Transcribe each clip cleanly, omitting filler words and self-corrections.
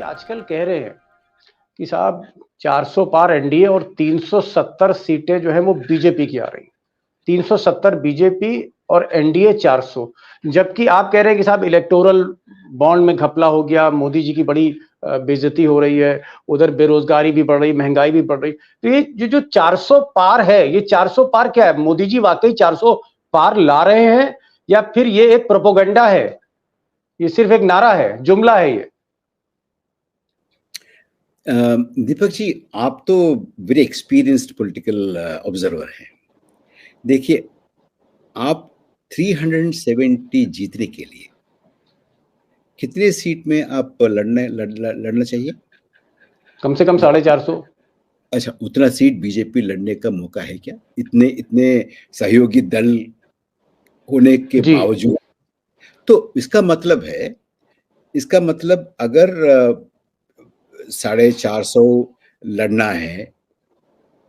आजकल कह रहे हैं कि साहब 400 पार एनडीए और 370 सीटें जो है वो बीजेपी की आ रही, 370 बीजेपी और एनडीए 400। जबकि आप कह रहे हैं कि साहब इलेक्टोरल बॉन्ड में घपला हो गया, मोदी जी की बड़ी बेइज्जती हो रही है, उधर बेरोजगारी भी बढ़ रही, महंगाई भी बढ़ रही। तो ये जो 400 पार है, ये 400 पार क्या है? मोदी जी वाकई 400 पार ला रहे हैं या फिर ये एक प्रोपोगंडा है, ये सिर्फ एक नारा है, जुमला है ये? दीपक जी, आप तो वेरी एक्सपीरियंस्ड पॉलिटिकल ऑब्जर्वर हैं। देखिए, आप 370 जीतने के लिए कितने सीट में आप लड़ना चाहिए? कम से कम 450। अच्छा, उतना सीट बीजेपी लड़ने का मौका है क्या? इतने इतने सहयोगी दल होने के जी। बावजूद? तो इसका मतलब अगर 450 लड़ना है,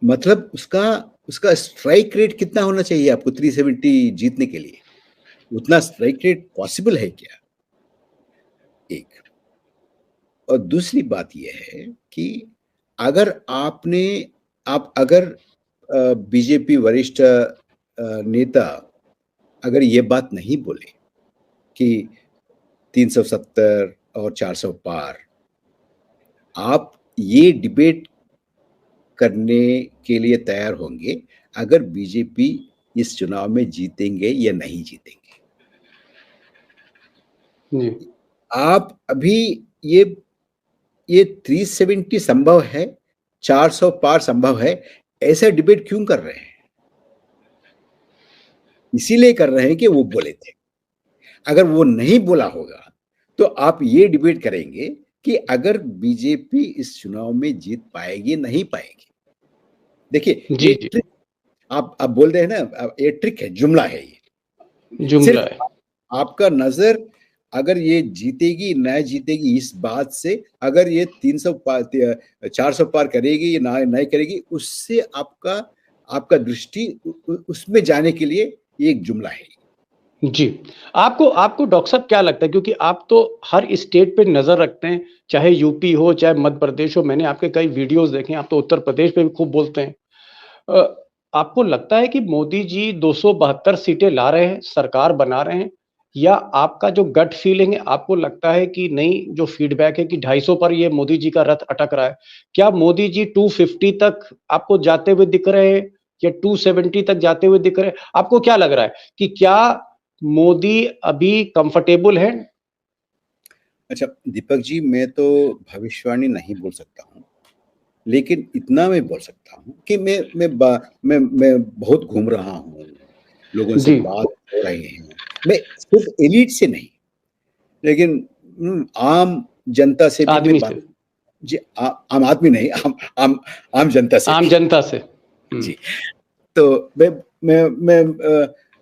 मतलब उसका स्ट्राइक रेट कितना होना चाहिए आपको 370 जीतने के लिए? उतना स्ट्राइक रेट पॉसिबल है क्या? एक। और दूसरी बात यह है कि अगर अगर बीजेपी वरिष्ठ नेता अगर ये बात नहीं बोले कि 370 और 400 पार, आप ये डिबेट करने के लिए तैयार होंगे अगर बीजेपी इस चुनाव में जीतेंगे या नहीं जीतेंगे? जी। आप अभी ये 370 संभव है, 400 पार संभव है, ऐसा डिबेट क्यों कर रहे हैं? इसीलिए कर रहे हैं कि वो बोले थे। अगर वो नहीं बोला होगा तो आप ये डिबेट करेंगे कि अगर बीजेपी इस चुनाव में जीत पाएगी नहीं पाएगी। देखिए, ये ट्रिक आप बोल रहे हैं ना, ये ट्रिक है, जुमला है, ये जुमला है। आपका नजर अगर ये जीतेगी ना जीतेगी इस बात से, अगर ये 400 पार करेगी या नहीं करेगी, उससे आपका दृष्टि उसमें जाने के लिए ये एक जुमला है। जी। आपको डॉक्टर साहब क्या लगता है, क्योंकि आप तो हर स्टेट पे नजर रखते हैं, चाहे यूपी हो चाहे मध्य प्रदेश हो, मैंने आपके कई वीडियोस देखे हैं, आप तो उत्तर प्रदेश पे भी खूब बोलते हैं। आपको लगता है कि मोदी जी 272 सीटें ला रहे हैं, सरकार बना रहे हैं, या आपका जो गट फीलिंग है, आपको लगता है कि नहीं, जो फीडबैक है कि 250 पर ये मोदी जी का रथ अटक रहा है? क्या मोदी जी 250 तक आपको जाते हुए दिख रहे हैं या 270 तक जाते हुए दिख रहे हैं? आपको क्या लग रहा है कि क्या मोदी अभी कंफर्टेबल है? अच्छा दीपक जी, मैं तो भविष्यवाणी नहीं बोल सकता हूँ, लेकिन इतना मैं बोल सकता हूँ कि मैं बहुत घूम रहा हूँ, लोगों से बात हो रहे हैं। मैं सिर्फ एलिट से नहीं, लेकिन आम जनता से भी मैं बात जी, आम आदमी नहीं, आम जनता से, आम जनता से जी। तो मैं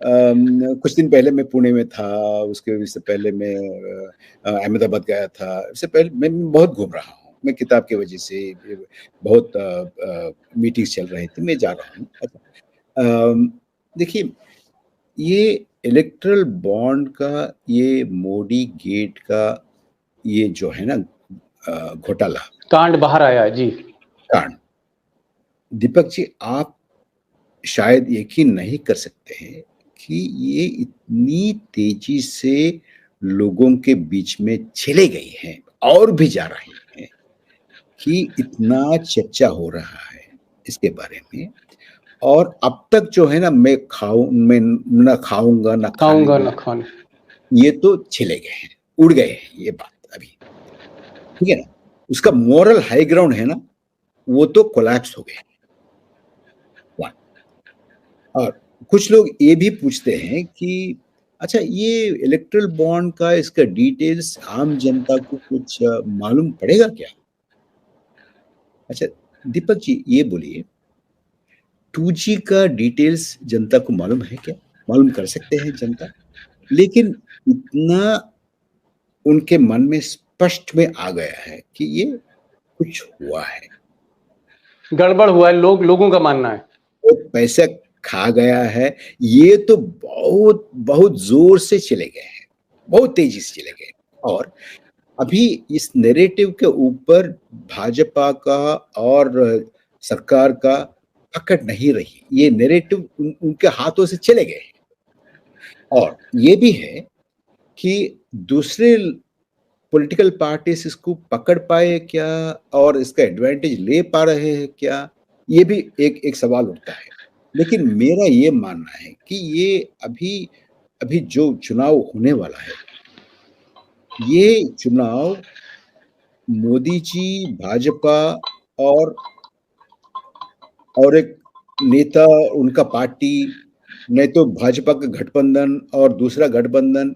कुछ दिन पहले मैं पुणे में था, उससे पहले मैं अहमदाबाद गया था, इससे पहले मैं बहुत घूम रहा हूँ। मैं किताब की वजह से बहुत मीटिंग्स चल रहे थे, मैं जा रहा हूँ। अच्छा, देखिए, ये इलेक्ट्रल बॉन्ड का, ये मोदी गेट का, ये जो है ना घोटाला, कांड बाहर आया है जी। कांड, दीपक जी, आप शायद यकीन नहीं कर सकते हैं कि ये इतनी तेजी से लोगों के बीच में चले गई हैं और भी जा रही हैं कि इतना चर्चा हो रहा है इसके बारे में। और अब तक जो है ना, मैं न खाऊंगा न खाने, ये तो चले गए हैं, उड़ गए हैं ये बात अभी, ठीक है ना। उसका मोरल हाई ग्राउंड है ना, वो तो कोलैप्स हो गया। और कुछ लोग ये भी पूछते हैं कि अच्छा, ये इलेक्ट्रल बॉन्ड का, इसका डिटेल्स आम जनता को कुछ मालूम पड़ेगा क्या? अच्छा दीपक जी, ये बोलिए, 2G का डिटेल्स जनता को मालूम है क्या? मालूम कर सकते हैं जनता, लेकिन इतना उनके मन में स्पष्ट में आ गया है कि ये कुछ हुआ है, गड़बड़ हुआ है, लोगों का मानना है। वो पैसा खा गया है, ये तो बहुत बहुत जोर से चले गए हैं, बहुत तेजी से चले गए। और अभी इस नैरेटिव के ऊपर भाजपा का और सरकार का पकड़ नहीं रही। ये नैरेटिव उनके हाथों से चले गए। और ये भी है कि दूसरे पॉलिटिकल पार्टीज इसको पकड़ पाए क्या और इसका एडवांटेज ले पा रहे हैं क्या, ये भी एक सवाल उठता है। लेकिन मेरा ये मानना है कि ये अभी जो चुनाव होने वाला है, ये चुनाव मोदी जी, भाजपा और एक नेता, उनका पार्टी, नहीं तो भाजपा का गठबंधन और दूसरा गठबंधन,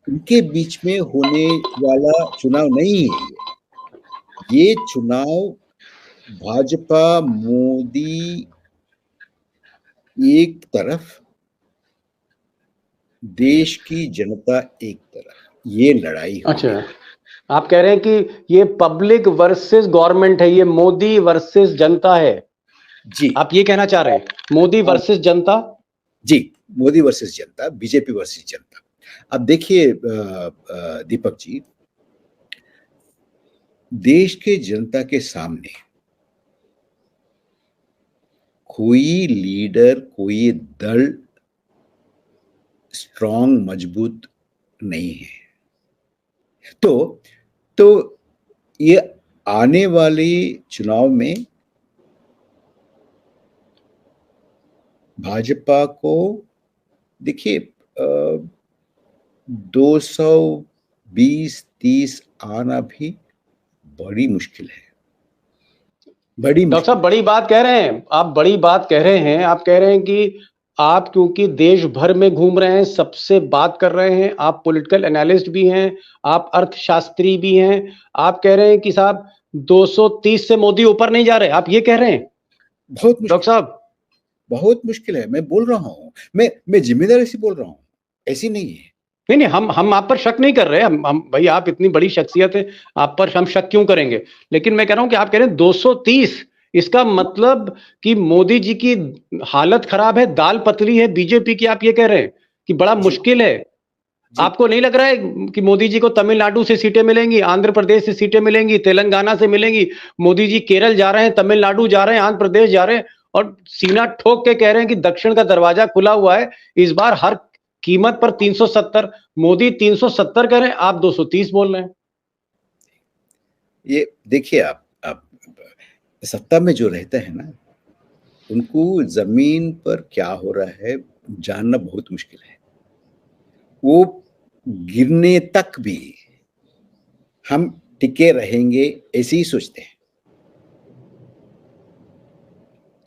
इनके बीच में होने वाला चुनाव नहीं है। ये चुनाव भाजपा मोदी एक तरफ, देश की जनता एक तरफ, ये लड़ाई होगी। अच्छा, आप कह रहे हैं कि ये पब्लिक वर्सेस गवर्नमेंट है, ये मोदी वर्सेस जनता है जी। आप ये कहना चाह रहे हैं? मोदी वर्सेस जनता? जी, मोदी वर्सेस जनता, बीजेपी वर्सेस जनता। अब देखिए दीपक जी, देश के जनता के सामने कोई लीडर, कोई दल स्ट्रांग, मजबूत नहीं है। तो ये आने वाले चुनाव में भाजपा को देखिए 220-30 आना भी बड़ी मुश्किल है, बड़ी डॉक्टर साहब मुश्किल। बड़ी बात कह रहे हैं आप, बड़ी बात कह रहे हैं आप। कह रहे हैं कि आप क्योंकि देश भर में घूम रहे हैं, सबसे बात कर रहे हैं, आप पॉलिटिकल एनालिस्ट भी हैं, आप अर्थशास्त्री भी हैं, आप कह रहे हैं कि साहब 230 से मोदी ऊपर नहीं जा रहे, आप ये कह रहे हैं? बहुत मुश्किल, डॉक्टर साहब बहुत मुश्किल है। मैं बोल रहा हूँ, मैं जिम्मेदारी से बोल रहा हूँ, ऐसी नहीं है। नहीं नहीं, हम आप पर शक नहीं कर रहे। हम भाई, आप इतनी बड़ी शख्सियत है, आप पर हम शक क्यों करेंगे? लेकिन मैं कह रहा हूं कि आप कह रहे हैं 230, इसका मतलब कि मोदी जी की हालत खराब है, दाल पतली है बीजेपी की, आप ये कह रहे हैं कि बड़ा मुश्किल है। आपको नहीं लग रहा है कि मोदी जी को तमिलनाडु से सीटें मिलेंगी, आंध्र प्रदेश से सीटें मिलेंगी, तेलंगाना से मिलेंगी? मोदी जी केरल जा रहे हैं, तमिलनाडु जा रहे हैं, आंध्र प्रदेश जा रहे हैं, और सीना ठोक के कह रहे हैं कि दक्षिण का दरवाजा खुला हुआ है, इस बार हर कीमत पर 370। मोदी 370 कह रहे हैं, आप 230 बोल रहे हैं। ये देखिए, आप सत्ता में जो रहते हैं ना, उनको जमीन पर क्या हो रहा है जानना बहुत मुश्किल है। वो गिरने तक भी हम टिके रहेंगे ऐसे ही सोचते हैं।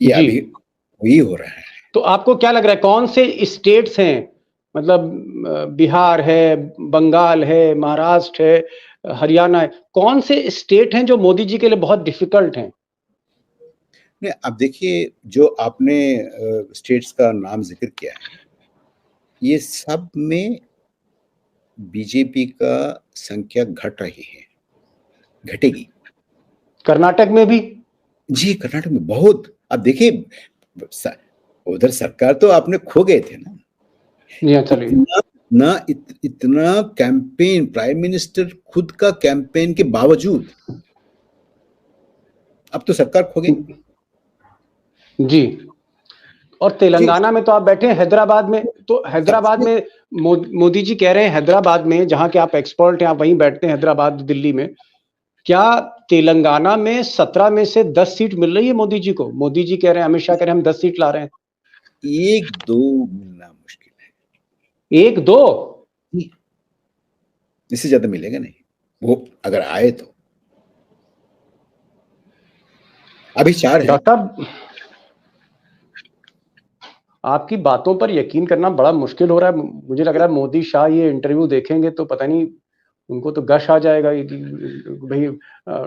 ये जी, अभी वही हो रहा है। तो आपको क्या लग रहा है, कौन से स्टेट्स हैं, मतलब बिहार है, बंगाल है, महाराष्ट्र है, हरियाणा है, कौन से स्टेट हैं जो मोदी जी के लिए बहुत डिफिकल्ट हैं? नहीं, अब देखिए, जो आपने स्टेट्स का नाम जिक्र किया है, ये सब में बीजेपी का संख्या घट रही है, घटेगी। कर्नाटक में भी? जी, कर्नाटक में बहुत। अब देखिए, उधर सरकार तो आपने खो गए थे ना। जी हाँ, चलिए। इतना कैंपेन, प्राइम मिनिस्टर खुद का कैंपेन के बावजूद अब तो सरकार खो गई। जी, और जी, तेलंगाना में तो आप बैठे हैं, हैदराबाद में तो, हैदराबाद सबसे में मोदी जी कह रहे हैं, हैदराबाद में जहां के आप एक्सपर्ट हैं, आप वहीं बैठते हैं, हैदराबाद दिल्ली में, क्या तेलंगाना में 17 में से 10 सीट मिल रही है मोदी जी को? मोदी जी कह रहे हैं, अमित शाह कह रहे हैं, हम 10 सीट ला रहे हैं। 1-2 मिलना मुश्किल है। 1-2? इससे ज्यादा मिलेगा नहीं, वो अगर आए तो। अभी 4 है। डॉक्टर साहब, आपकी बातों पर यकीन करना बड़ा मुश्किल हो रहा है। मुझे लग रहा है मोदी शाह ये इंटरव्यू देखेंगे तो पता नहीं, उनको तो गश आ जाएगा कि भाई,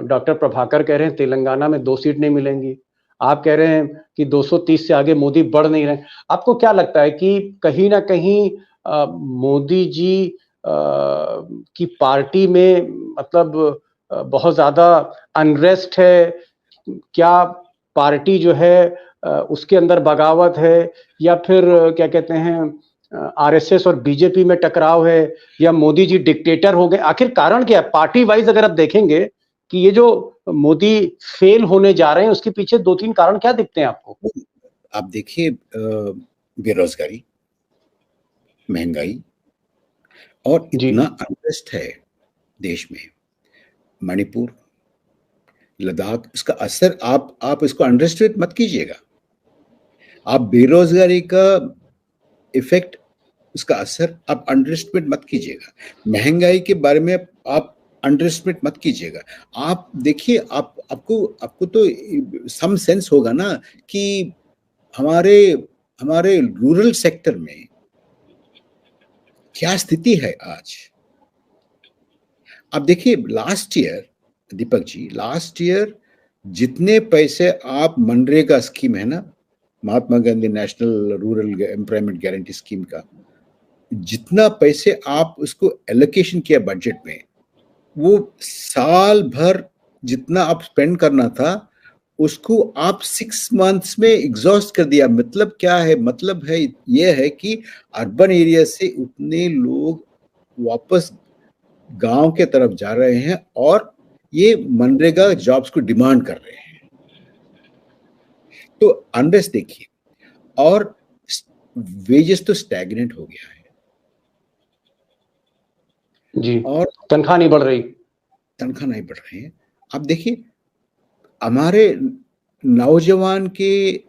डॉक्टर प्रभाकर कह रहे हैं तेलंगाना में 2 सीट नहीं मिलेंगी, आप कह रहे हैं कि 230 से आगे मोदी बढ़ नहीं रहे। आपको क्या लगता है कि कहीं ना कहीं मोदी जी की पार्टी में, मतलब बहुत ज्यादा अनरेस्ट है? क्या पार्टी जो है उसके अंदर बगावत है, या फिर क्या कहते हैं, आरएसएस और बीजेपी में टकराव है, या मोदी जी डिक्टेटर हो गए? आखिर कारण क्या है? पार्टी वाइज अगर आप देखेंगे कि ये जो मोदी फेल होने जा रहे हैं, उसके पीछे 2-3 कारण क्या दिखते हैं आपको? आप देखिए बेरोजगारी, महंगाई और जी, इतना अनरेस्ट है देश में। मणिपुर, लद्दाख, इसका असर आप इसको अंडरस्टिमेट मत कीजिएगा। आप बेरोजगारी का इफेक्ट, उसका असर आप अंडरस्टिमेट मत कीजिएगा। महंगाई के बारे में आप अंडरस्टिमेट मत कीजिएगा। आप देखिए, आपको आपको तो सम सेंस होगा ना कि हमारे हमारे रूरल सेक्टर में क्या स्थिति है आज। आप देखिए last year, Deepak ji, last year जितने पैसे आप मनरेगा स्कीम है ना, Mahatma Gandhi national rural employment guarantee scheme का, जितना पैसे आप उसको एलोकेशन किया बजट में, वो साल भर जितना आप स्पेंड करना था उसको आप 6 मंथ्स में एग्जॉस्ट कर दिया। मतलब क्या है? मतलब है ये है कि अर्बन एरिया से उतने लोग वापस गांव के तरफ जा रहे हैं और ये मनरेगा जॉब्स को डिमांड कर रहे हैं। तो अनरेस्ट देखिए, और वेजेस तो स्टैग्नेंट हो गया है जी। और तनख्वाह नहीं बढ़ रही। तनख्वाह नहीं बढ़ रहे हैं। आप देखिए हमारे नौजवान के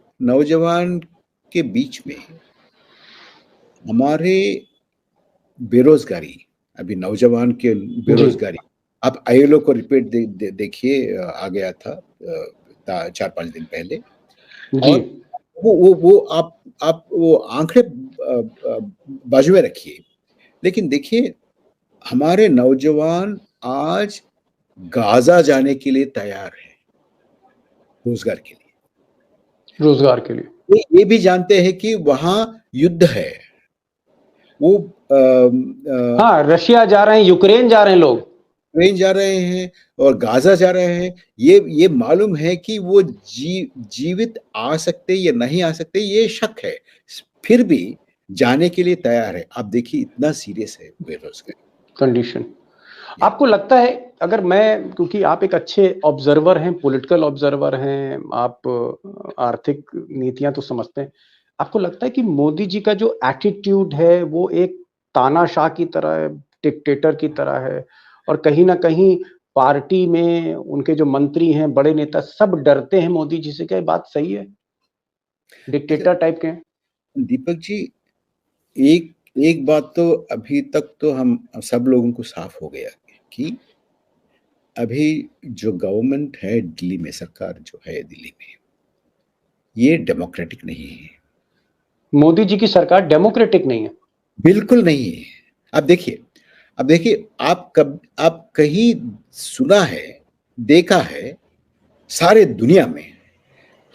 बीच में हमारे बेरोजगारी, अभी नौजवान के जी, बेरोजगारी, आप आईएलओ को रिपोर्ट देखिए, आ गया था 4-5 दिन पहले। जी, और वो आप वो आंकड़े बाजू में रखिए, लेकिन देखिए हमारे नौजवान आज गाजा जाने के लिए तैयार है रोजगार के लिए। रोजगार के लिए। ये भी जानते हैं कि वहां युद्ध है। वो हाँ, रशिया जा रहे हैं, यूक्रेन जा रहे हैं लोग। यूक्रेन जा रहे हैं और गाजा जा रहे हैं। ये मालूम है कि वो जीवित आ सकते या नहीं आ सकते, ये शक है, फिर भी जाने के लिए तैयार है। आप देखिए इतना सीरियस है बेरोजगारी कंडीशन। या। आपको लगता है, अगर मैं, क्योंकि आप एक अच्छे ऑब्जर्वर हैं, पॉलिटिकल ऑब्जर्वर हैं, आप आर्थिक नीतियां तो समझते हैं, आपको लगता है कि मोदी जी का जो एटीट्यूड है वो एक तानाशाह की तरह है, डिक्टेटर की तरह है, और कहीं ना कहीं पार्टी में उनके जो मंत्री हैं, बड़े नेता, सब डरते हैं मोदी जी से? क्या ये बात सही है? अच्छा डिक्टेटर टाइप के हैं? दीपक जी, एक एक बात तो अभी तक तो हम सब लोगों को साफ हो गया कि अभी जो गवर्नमेंट है दिल्ली में, सरकार जो है दिल्ली में, ये डेमोक्रेटिक नहीं है। मोदी जी की सरकार डेमोक्रेटिक नहीं है? बिल्कुल नहीं है। अब देखिए आप कहीं सुना है, देखा है सारे दुनिया में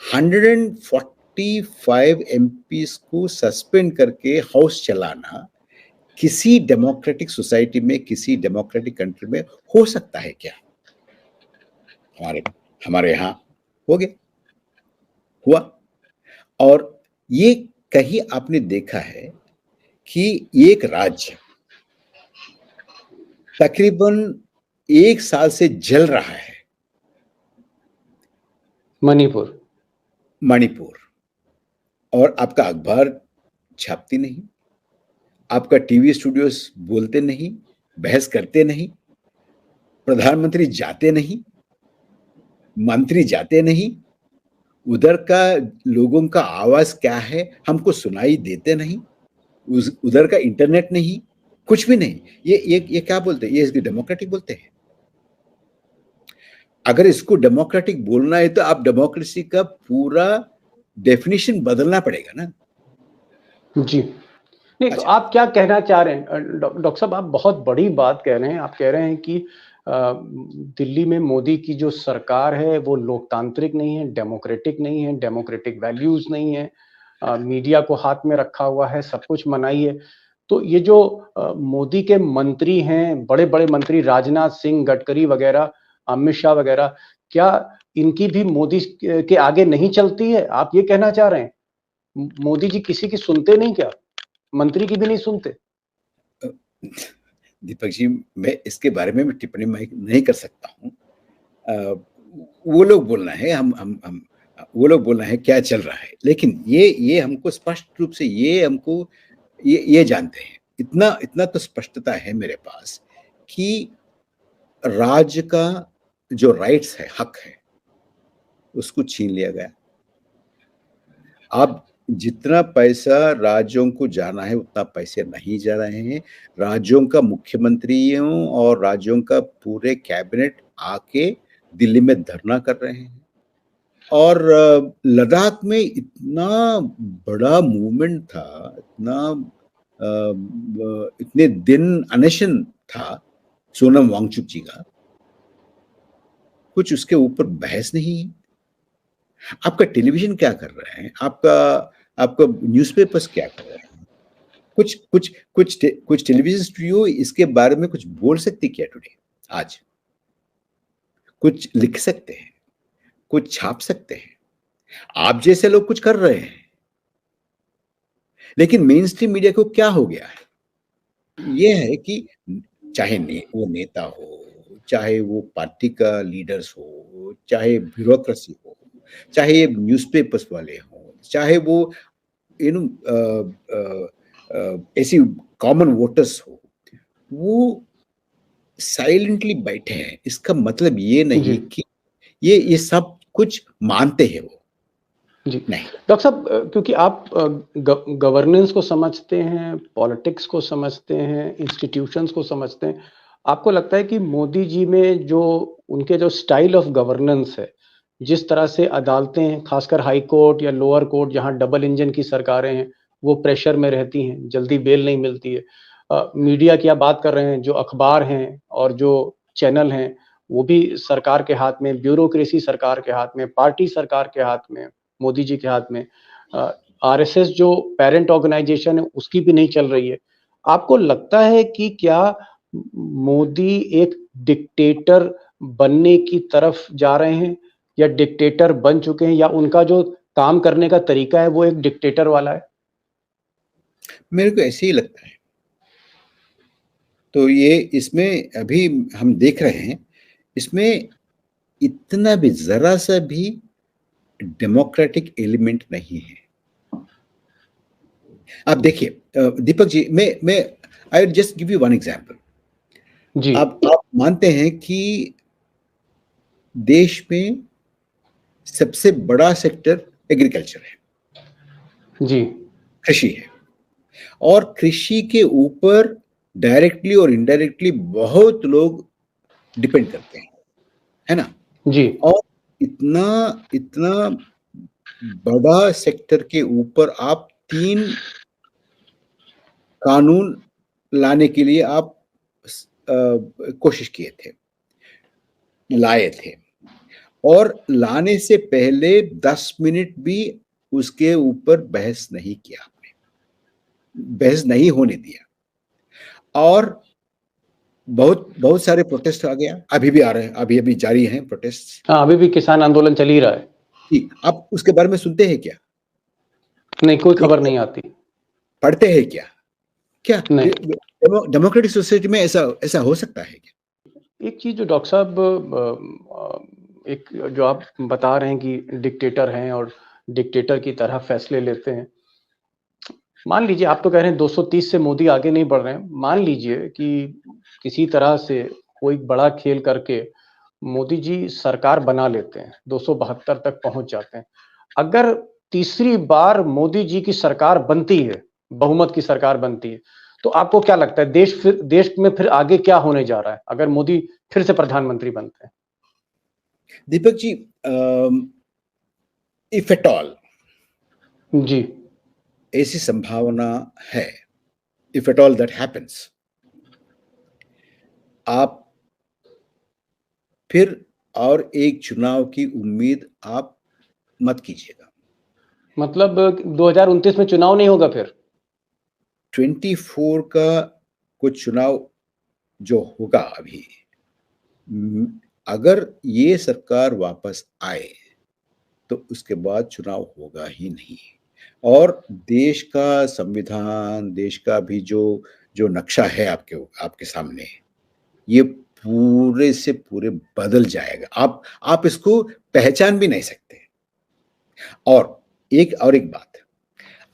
145 एमपीस को सस्पेंड करके हाउस चलाना किसी डेमोक्रेटिक सोसाइटी में, किसी डेमोक्रेटिक कंट्री में हो सकता है क्या? हमारे हमारे यहाँ हो गया, हुआ। और ये कहीं आपने देखा है कि एक राज्य तकरीबन 1 साल से जल रहा है, मणिपुर। मणिपुर, और आपका अखबार छापती नहीं, आपका टीवी स्टूडियोज बोलते नहीं, बहस करते नहीं, प्रधानमंत्री जाते नहीं, मंत्री जाते नहीं, उधर का लोगों का आवाज क्या है हमको सुनाई देते नहीं, उधर का इंटरनेट नहीं, कुछ भी नहीं। ये क्या बोलते हैं? ये इसको डेमोक्रेटिक बोलते हैं? अगर इसको डेमोक्रेटिक बोलना है तो आप डेमोक्रेसी का पूरा डेफिनेशन बदलना पड़ेगा ना। जी। नहीं, तो अच्छा, आप क्या कहना चाह रहे हैं? डॉक्टर साहब, आप बहुत बड़ी बात कह रहे हैं। आप कह रहे हैं कि दिल्ली में मोदी की जो सरकार है वो लोकतांत्रिक नहीं है, डेमोक्रेटिक नहीं है, डेमोक्रेटिक वैल्यूज नहीं है, मीडिया को हाथ में रखा हुआ है, सब कुछ मनाही है। तो ये जो मोदी के मंत्री हैं, बड़े बड़े मंत्री, राजनाथ सिंह, गडकरी वगैरह, अमित शाह वगैरह, क्या इनकी भी मोदी के आगे नहीं चलती है? आप ये कहना चाह रहे हैं? मोदी जी किसी की सुनते नहीं क्या? मंत्री की भी नहीं सुनते? दीपक जी, मैं इसके बारे में टिप्पणी मैं नहीं कर सकता हूँ। वो लोग बोलना है, हम वो लोग बोलना है क्या चल रहा है, लेकिन ये हमको स्पष्ट रूप से ये जानते हैं, इतना इतना तो स्पष्टता है मेरे पास कि राज्य का जो राइट्स है, हक है, उसको छीन लिया गया। अब जितना पैसा राज्यों को जाना है उतना पैसे नहीं जा रहे हैं। राज्यों का मुख्यमंत्रियों और राज्यों का पूरे कैबिनेट आके दिल्ली में धरना कर रहे हैं। और लद्दाख में इतना बड़ा मूवमेंट था, इतने दिन अनशन था सोनम वांगचुक जी का, कुछ उसके ऊपर बहस नहीं है। आपका टेलीविजन क्या कर रहे हैं, आपका न्यूज़पेपर्स क्या कर रहे हैं? कुछ टेलीविजन स्टूडियो इसके बारे में कुछ बोल सकते क्या टुडे? आज कुछ लिख सकते हैं, कुछ छाप सकते हैं, आप जैसे लोग कुछ कर रहे हैं। लेकिन मेन स्ट्रीम मीडिया को क्या हो गया है, ये है कि चाहे वो नेता हो, चाहे वो पार्टी का लीडर्स हो, चाहे ब्यूरोक्रेसी हो, चाहे न्यूज़पेपर्स वाले हों, चाहे वो यू नो ऐसी कॉमन वोटर्स हो, वो साइलेंटली बैठे हैं। इसका मतलब ये नहीं जी। कि ये सब कुछ मानते हैं वो। जी। नहीं। डॉक्टर साहब, क्योंकि आप गवर्नेंस को समझते हैं, पॉलिटिक्स को समझते हैं, इंस्टीट्यूशंस को समझते हैं, आपको लगता है कि मोदी जी में जो उनके जो स्टाइल ऑफ गवर्नेंस है, जिस तरह से अदालतें, खासकर हाई कोर्ट या लोअर कोर्ट जहाँ डबल इंजन की सरकारें हैं, वो प्रेशर में रहती हैं, जल्दी बेल नहीं मिलती है। मीडिया की आप बात कर रहे हैं, जो अखबार हैं और जो चैनल हैं, वो भी सरकार के हाथ में, ब्यूरोक्रेसी सरकार के हाथ में, पार्टी सरकार के हाथ में, मोदी जी के हाथ में। आरएसएस जो पेरेंट ऑर्गेनाइजेशन है उसकी भी नहीं चल रही है। आपको लगता है कि क्या मोदी एक डिक्टेटर बनने की तरफ जा रहे हैं, या डिक्टेटर बन चुके हैं, या उनका जो काम करने का तरीका है वो एक डिक्टेटर वाला है? मेरे को ऐसे ही लगता है। तो ये इसमें अभी हम देख रहे हैं, इसमें इतना भी जरा सा भी डेमोक्रेटिक एलिमेंट नहीं है। आप देखिए दीपक जी, मैं I just give you one example. जी। आप मानते हैं कि देश में सबसे बड़ा सेक्टर एग्रीकल्चर है, जी। कृषि है, और कृषि के ऊपर डायरेक्टली और इनडायरेक्टली बहुत लोग डिपेंड करते हैं, है ना? जी। और इतना इतना बड़ा सेक्टर के ऊपर आप 3 कानून लाने के लिए आप कोशिश किए थे, लाए थे, और लाने से पहले 10 मिनट भी उसके ऊपर बहस नहीं किया आपने, बहस नहीं होने दिया। और बहुत बहुत सारे प्रोटेस्ट आ गया, अभी भी आ रहे हैं, अभी जारी हैं प्रोटेस्ट। हाँ, अभी भी किसान आंदोलन चल ही रहा है। ठीक, आप उसके बारे में सुनते हैं क्या? नहीं, कोई खबर देखते नहीं हैं? आती। पढ़ते हैं क्या? क्या नहीं। डेमोक्रेटिक सोसाइटी में ऐसा ऐसा हो सकता है क्या? एक चीज़ जो डॉक्टर साहब, एक जो आप बता रहे हैं कि डिक्टेटर हैं और डिक्टेटर की तरह फैसले लेते हैं। मान लीजिए, आप तो कह रहे हैं 230 से मोदी आगे नहीं बढ़ रहे हैं। मान लीजिए कि किसी तरह से कोई बड़ा खेल करके मोदी जी सरकार बना लेते हैं, 272 तक पहुँच जाते हैं। अगर तीसरी बार मोदी जी की सरकार बनती है, बहुमत की सरकार बनती है, तो आपको क्या लगता है देश में फिर आगे क्या होने जा रहा है, अगर मोदी फिर से प्रधानमंत्री बनते हैं? Deepak ji, if at all जी। ऐसी संभावना है, if at all that happens, आप फिर और एक चुनाव की उम्मीद आप मत कीजिएगा। मतलब 2029 में चुनाव नहीं होगा फिर? 24 का कुछ चुनाव जो होगा अभी, अगर ये सरकार वापस आए तो उसके बाद चुनाव होगा ही नहीं। और देश का संविधान, देश का भी जो नक्शा है आपके सामने, ये पूरे से पूरे बदल जाएगा। आप इसको पहचान भी नहीं सकते। और एक बात,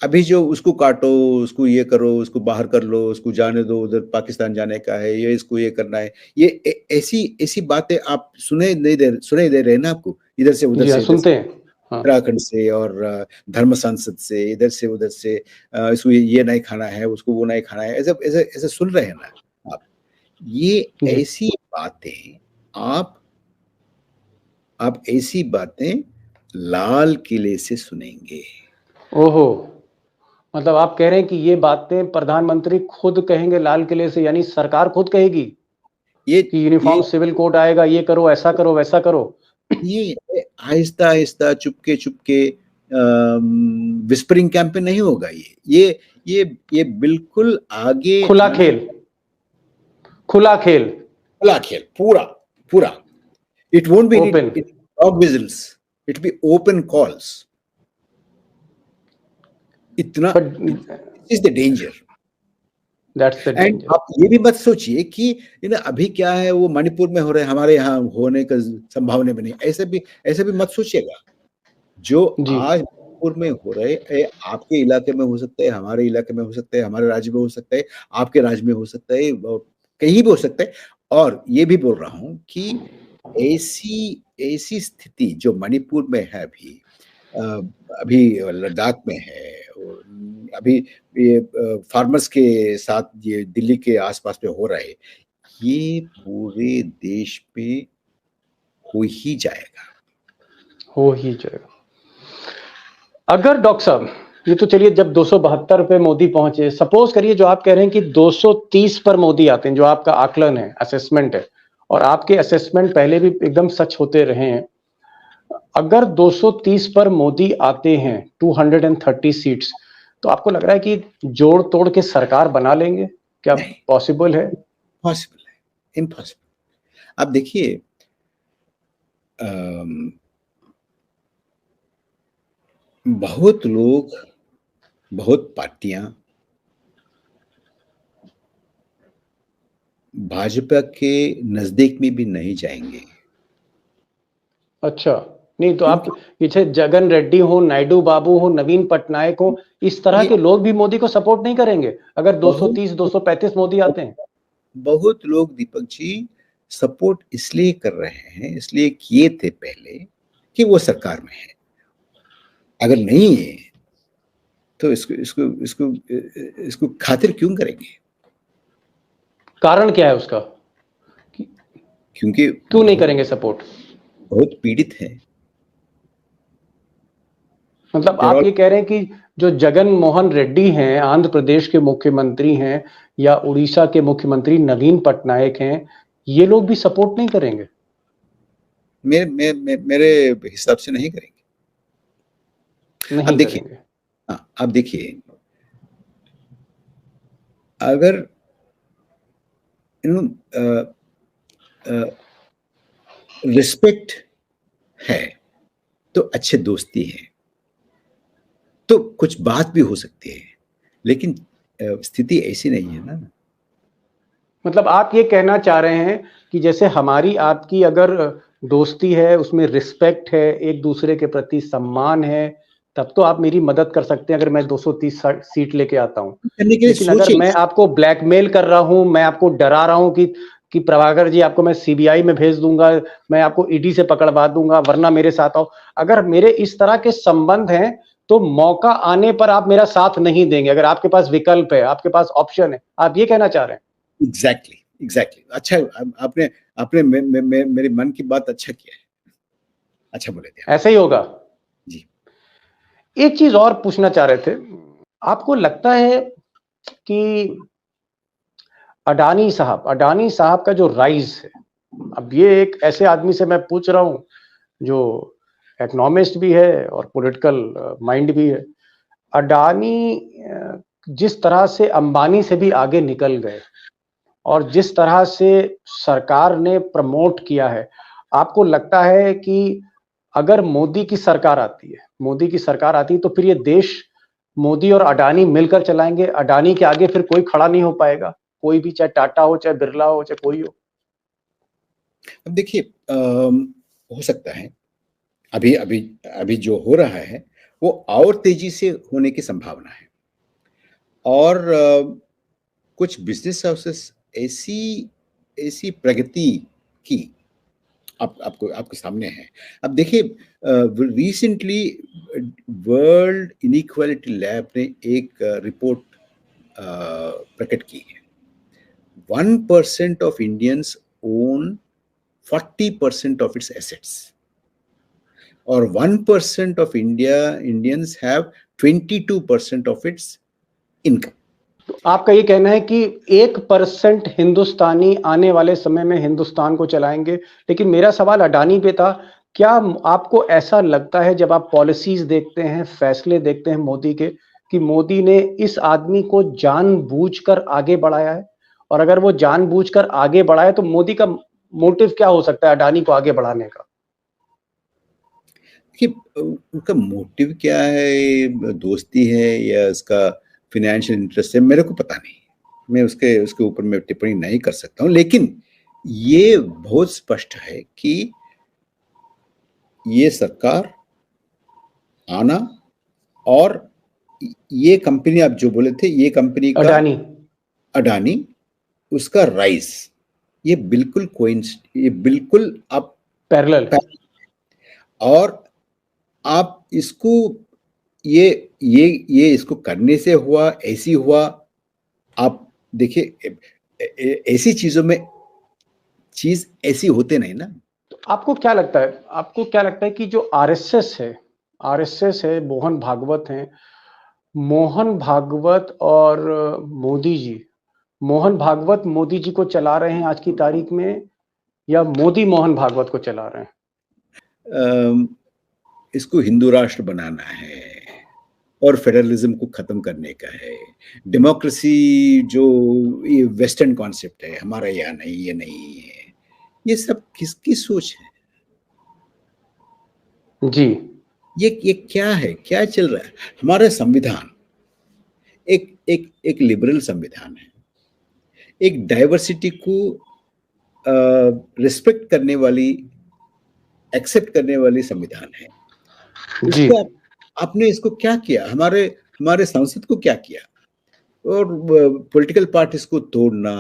अभी जो उसको काटो, उसको ये करो, उसको बाहर कर लो, उसको जाने दो, उधर पाकिस्तान जाने का है, ये इसको ये करना है, ये ऐसी ऐसी बातें आप सुने दे रहे ना आपको, इधर से उधर जी हाँ, से, इधर से सुनते हैं। हाँ। उत्तराखंड से और धर्म संसद से, इधर से उधर से, इसको ये नहीं खाना है, उसको वो नहीं खाना है, ऐसे ऐसे ऐसे सुन रहे हैं ना आप। ये जी। ऐसी बातें आप ऐसी बातें लाल किले से सुनेंगे। ओहो, मतलब आप कह रहे हैं कि ये बातें प्रधानमंत्री खुद कहेंगे लाल किले से, यानी सरकार खुद कहेगी ये कि ये यूनिफॉर्म सिविल कोड आएगा, ये करो, ऐसा करो, वैसा करो। ये आहिस्ता आहिस्ता, चुपके चुपके, विस्परिंग कैंपेन नहीं होगा। ये बिल्कुल आगे खुला आने, खेल, खुला खेल, खुला खेल, पूरा पूरा। It won't be open. Dog whistles, it be open calls. इतना, but is the danger. That's the end danger. आप ये भी मत सोचिए कि अभी क्या है, वो मणिपुर में हो रहे हैं, हमारे यहाँ होने का संभावना भी नहीं, ऐसे भी मत सोचिएगा। जो जी। आज मणिपुर में हो रहे आपके इलाके में हो सकता है, हमारे इलाके में हो सकता है, हमारे राज्य में हो सकता है, आपके राज्य में हो सकता है, कहीं भी हो सकता है। और ये भी बोल रहा हूं कि ऐसी ऐसी स्थिति जो मणिपुर में है अभी, अ, अभी लद्दाख में है, और अभी ये फार्मर्स के साथ ये दिल्ली के आसपास में हो रहा है, ये पूरे देश पे हो ही जाएगा। हो ही जाएगा। अगर डॉक्टर साहब, ये तो चलिए, जब 272 पे मोदी पहुंचे, सपोज करिए जो आप कह रहे हैं कि 230 पर मोदी आते हैं, जो आपका आकलन है, असेसमेंट है, और आपके असेसमेंट पहले भी एकदम सच होते रहे हैं, अगर 230 पर मोदी आते हैं, 230 सीट्स, तो आपको लग रहा है कि जोड़ तोड़ के सरकार बना लेंगे? क्या नहीं, पॉसिबल है? पॉसिबल है, इम्पॉसिबल। आप देखिए, बहुत लोग, बहुत पार्टियां भाजपा के नजदीक में भी नहीं जाएंगे। अच्छा, नहीं तो आप क्योंकि पीछे जगन रेड्डी हो, नायडू बाबू हो, नवीन पटनायक हो, इस तरह ये के लोग भी मोदी को सपोर्ट नहीं करेंगे अगर बहुत 230 235 मोदी आते हैं? बहुत लोग दीपक जी सपोर्ट इसलिए कर रहे हैं, इसलिए किए थे पहले कि वो सरकार में है। अगर नहीं है तो इसको इसको इसको इसको खातिर क्यों करेंगे? कारण क्या है उसका? क्योंकि क्यों नहीं करेंगे सपोर्ट? बहुत पीड़ित है। मतलब They're आप all- ये कह रहे हैं कि जो जगन मोहन रेड्डी हैं, आंध्र प्रदेश के मुख्यमंत्री हैं, या उड़ीसा के मुख्यमंत्री नवीन पटनायक हैं, ये लोग भी सपोर्ट नहीं करेंगे? मेरे हिसाब से नहीं करेंगे। अब नहीं देखिए, करेंगे। हाँ, अब देखिए, अगर रिस्पेक्ट है तो अच्छे दोस्ती है, तो कुछ बात भी हो सकती है, लेकिन स्थिति ऐसी नहीं है ना। मतलब आप ये कहना चाह रहे हैं कि जैसे हमारी आपकी अगर दोस्ती है, उसमें रिस्पेक्ट है, एक दूसरे के प्रति सम्मान है, तब तो आप मेरी मदद कर सकते हैं अगर मैं 230 सीट लेके आता हूं। करने के लिए लेकिन अगर सोचिए मैं ना। आपको ब्लैकमेल कर रहा हूं, मैं आपको डरा रहा हूं कि प्रभाकर जी, आपको मैं सीबीआई में भेज दूंगा, मैं आपको ईडी से पकड़वा दूंगा, वरना मेरे साथ आओ, अगर मेरे इस तरह के संबंध हैं, तो मौका आने पर आप मेरा साथ नहीं देंगे। अगर आपके पास विकल्प है, आपके पास ऑप्शन है, आप ये कहना चाह रहे हैं? Exactly, exactly. अच्छा, आपने आपने मेरे मन की बात अच्छा किया है, अच्छा बोले थे आप। ऐसा ही होगा। जी। एक चीज और पूछना चाह रहे थे, आपको लगता है कि अडानी साहब का जो राइज है, अब ये एक ऐसे आदमी से मैं पूछ रहा हूं जो इकोनॉमिस्ट भी है और पॉलिटिकल माइंड भी है, अडानी जिस तरह से अंबानी से भी आगे निकल गए और जिस तरह से सरकार ने प्रमोट किया है, आपको लगता है कि अगर मोदी की सरकार आती है, तो फिर ये देश मोदी और अडानी मिलकर चलाएंगे, अडानी के आगे फिर कोई खड़ा नहीं हो पाएगा, कोई भी, चाहे टाटा हो, चाहे बिरला हो, चाहे कोई हो। अब देखिए, हो सकता है अभी अभी अभी जो हो रहा है वो और तेजी से होने की संभावना है। और कुछ बिजनेस हाउसेस ऐसी ऐसी प्रगति की आपको आपके सामने है। अब देखिए, रिसेंटली वर्ल्ड इनइक्वालिटी लैब ने एक रिपोर्ट प्रकट की है। 1% of Indians own 40% of its assets, और 1% of Indians have 22% of its income. तो आपका ये कहना है कि 1% हिंदुस्तानी आने वाले समय में हिंदुस्तान को चलाएंगे। लेकिन मेरा सवाल अडानी पे था, क्या आपको ऐसा लगता है जब आप पॉलिसीज देखते हैं, फैसले देखते हैं मोदी के, कि मोदी ने इस आदमी को जानबूझकर आगे बढ़ाया है? और अगर वो जानबूझकर आगे बढ़ाए तो मोदी का मोटिव क्या हो सकता है अडानी को आगे बढ़ाने का? कि उनका मोटिव क्या है, दोस्ती है या उसका फिनेंशियल इंटरेस्ट है, मेरे को पता नहीं। मैं उसके उसके ऊपर मैं टिप्पणी नहीं कर सकता हूँ। लेकिन ये बहुत स्पष्ट है कि ये सरकार आना और ये कंपनी आप जो बोले थे, ये कंपनी का अडानी अडानी, उसका राइज, ये बिल्कुल ये बिल्कुल आप पैरेलल। और आप इसको ये इसको करने से हुआ, ऐसी हुआ। आप देखिए, ऐसी चीजों में चीज ऐसी होते नहीं ना। तो आपको क्या लगता है, आपको क्या लगता है कि जो आरएसएस है, आरएसएस है, मोहन भागवत हैं, मोहन भागवत और मोदी जी, मोहन भागवत मोदी जी को चला रहे हैं आज की तारीख में, या मोदी मोहन भागवत को चला रहे हैं? इसको हिंदू राष्ट्र बनाना है और फेडरलिज्म को खत्म करने का है। डेमोक्रेसी जो ये वेस्टर्न कॉन्सेप्ट है, हमारा यहाँ नहीं, ये नहीं है। ये सब किसकी सोच है? जी ये क्या है, क्या चल रहा है? हमारा संविधान एक एक एक लिबरल संविधान है, एक डाइवर्सिटी को रिस्पेक्ट करने वाली, एक्सेप्ट करने वाली संविधान है। जी इसको आपने इसको क्या किया? हमारे हमारे संसद को क्या किया? और पॉलिटिकल पार्टीज को तोड़ना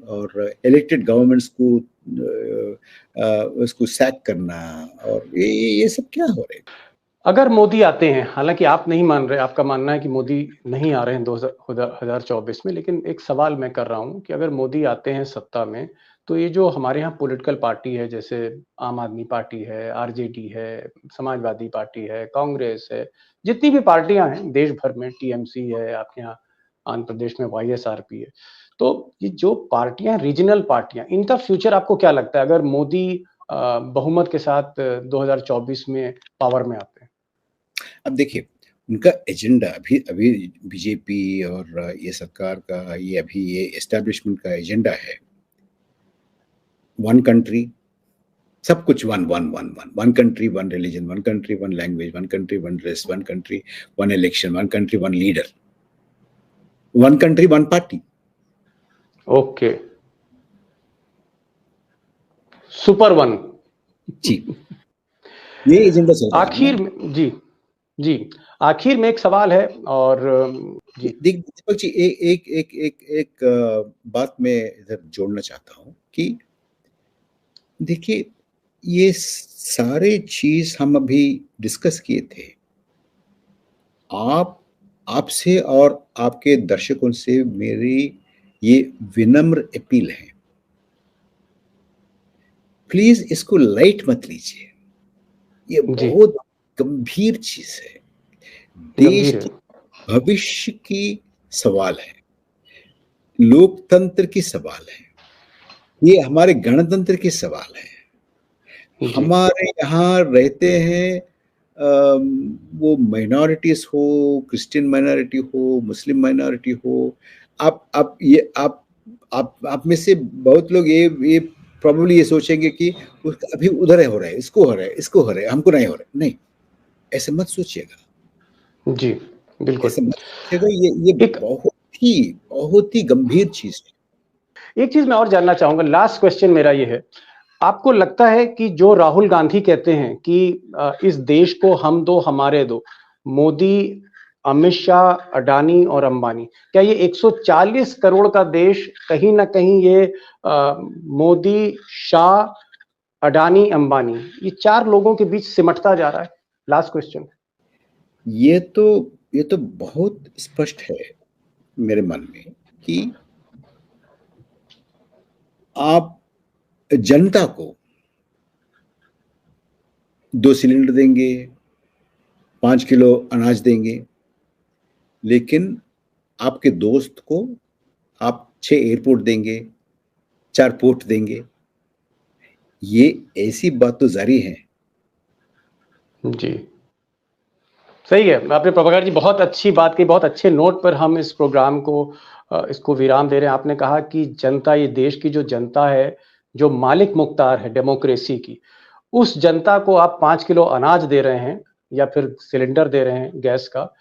और इलेक्टेड गवर्नमेंट्स को उसको सैक करना, और ये सब क्या हो रहा है? अगर मोदी आते हैं, हालांकि आप नहीं मान रहे, आपका मानना है कि मोदी नहीं आ रहे हैं 2024 में, लेकिन एक सवाल मैं कर रहा हूं कि अगर मोदी आते हैं सत्ता में, तो ये जो हमारे यहाँ पॉलिटिकल पार्टी है, जैसे आम आदमी पार्टी है, आरजेडी है, समाजवादी पार्टी है, कांग्रेस है, जितनी भी पार्टियां हैं देश भर में, टीएमसी है, आपके यहाँ आंध्र प्रदेश में वाईएसआरपी है, तो ये जो पार्टियां, रीजनल पार्टियां, इनका फ्यूचर आपको क्या लगता है अगर मोदी बहुमत के साथ 2024 में पावर में आते हैं? अब देखिए, उनका एजेंडा अभी अभी बीजेपी और ये सरकार का, ये अभी ये एस्टेब्लिशमेंट का एजेंडा है वन कंट्री, सब कुछ one one one one one country one religion, one country one language, one country one dress, one country one election, one country one leader, one country one party. Okay, super one. जी, ये agenda चल रहा है आखिर ना। में जी, जी, आखिर में एक सवाल है, और जी दीपक जी, एक एक एक एक बात मैं इधर जोड़ना चाहता हूँ कि देखिए, ये सारे चीज हम अभी डिस्कस किए थे। आप आपसे और आपके दर्शकों से मेरी ये विनम्र अपील है, प्लीज इसको लाइट मत लीजिए। ये जी बहुत गंभीर चीज है, देश गंभीर है। के भविष्य की सवाल है, लोकतंत्र की सवाल है, ये हमारे गणतंत्र की सवाल है। जी हमारे यहाँ रहते हैं वो माइनॉरिटीज हो, क्रिश्चियन माइनॉरिटी हो, मुस्लिम माइनॉरिटी हो। आप में से बहुत लोग ये प्रॉब्लली ये सोचेंगे कि अभी उधर हो रहा है, इसको हो रहा है, इसको हो रहा है, हमको नहीं हो रहा है। नहीं, ऐसे मत सोचिएगा। जी बिल्कुल। ऐसे मत सोचिएगा, ये एक बहुत ही गंभीर चीज़ है। एक चीज़ मैं और जानना चाहूँगा, लास्ट क्वेश्चन मेरा ये है, आपको लगता है कि जो राहुल गांधी कहते हैं कि इस देश को हम दो हमारे दो, मोदी, अमित शाह, अडानी और अंबानी, क्या ये 140 करोड़ का देश कहीं ना कहीं ये मोदी, शाह, अडानी, अंबानी, ये चार लोगों के बीच सिमटता जा रहा है? Last question. ये तो ये तो बहुत स्पष्ट है मेरे मन में कि आप जनता को 2 सिलेंडर देंगे, 5 किलो अनाज देंगे, लेकिन आपके दोस्त को आप 6 एयरपोर्ट देंगे, 4 पोर्ट देंगे। ये ऐसी बात तो जारी है। जी, सही है। आपने प्रभाकर जी बहुत अच्छी बात की, बहुत अच्छे नोट पर हम इस प्रोग्राम को इसको विराम दे रहे हैं। आपने कहा कि जनता, ये देश की जो जनता है, जो मालिक मुख्तार है डेमोक्रेसी की, उस जनता को आप 5 किलो अनाज दे रहे हैं या फिर सिलेंडर दे रहे हैं गैस का,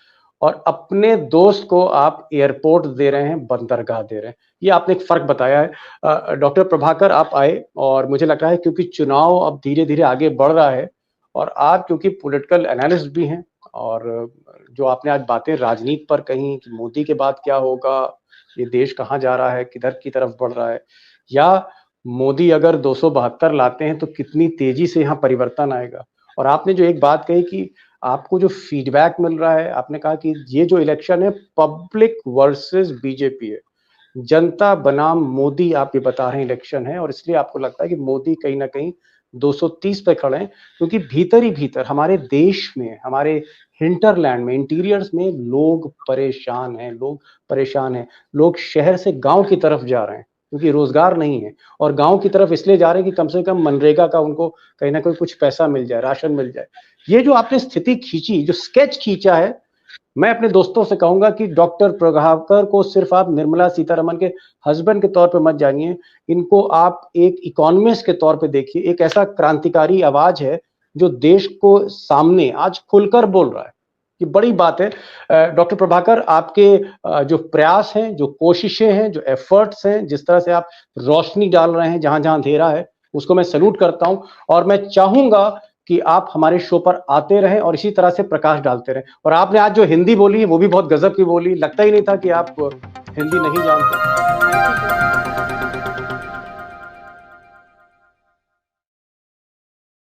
और अपने दोस्त को आप एयरपोर्ट दे रहे हैं, बंदरगाह दे रहे हैं। ये आपने एक फ़र्क बताया है। डॉक्टर प्रभाकर आप आए, और मुझे लग रहा है क्योंकि चुनाव अब धीरे-धीरे आगे बढ़ रहा है, और आप क्योंकि पॉलिटिकल एनालिस्ट भी हैं, और जो आपने आज बातें राजनीति पर कही कि मोदी के बाद क्या होगा, ये देश कहाँ जा रहा है, किधर की तरफ बढ़ रहा है, या मोदी अगर 272 लाते हैं तो कितनी तेजी से यहाँ परिवर्तन आएगा। और आपने जो एक बात कही कि आपको जो फीडबैक मिल रहा है, आपने कहा कि ये जो इलेक्शन है पब्लिक वर्सेस बीजेपी है, जनता बनाम मोदी, आप ये बता रहे हैं इलेक्शन है, और इसलिए आपको लगता है कि मोदी कहीं ना कहीं 230 पे खड़े हैं, क्योंकि भीतर ही भीतर हमारे देश में, हमारे हिंटरलैंड में, इंटीरियर्स में लोग परेशान हैं, लोग शहर से गांव की तरफ जा रहे हैं क्योंकि रोजगार नहीं है, और गांव की तरफ इसलिए जा रहे हैं कि कम से कम मनरेगा का उनको कहीं ना कहीं कुछ पैसा मिल जाए, राशन मिल जाए। ये जो आपने स्थिति खींची, जो स्केच खींचा है, मैं अपने दोस्तों से कहूंगा कि डॉक्टर प्रभाकर को सिर्फ आप निर्मला सीतारमन के हस्बैंड के तौर पे मत जानिए, इनको आप एक इकोनॉमिस्ट के तौर पे देखिए। एक ऐसा क्रांतिकारी आवाज है जो देश को सामने आज खुलकर बोल रहा है। ये बड़ी बात है। डॉक्टर प्रभाकर, आपके जो प्रयास हैं, जो कोशिशें हैं, जो एफर्ट्स हैं, जिस तरह से आप रोशनी डाल रहे हैं जहां जहां अंधेरा है, उसको मैं सैल्यूट करता हूं, और मैं चाहूंगा कि आप हमारे शो पर आते रहें और इसी तरह से प्रकाश डालते रहें। और आपने आज जो हिंदी बोली है वो भी बहुत गजब की बोली, लगता ही नहीं था कि आप हिंदी नहीं जानते।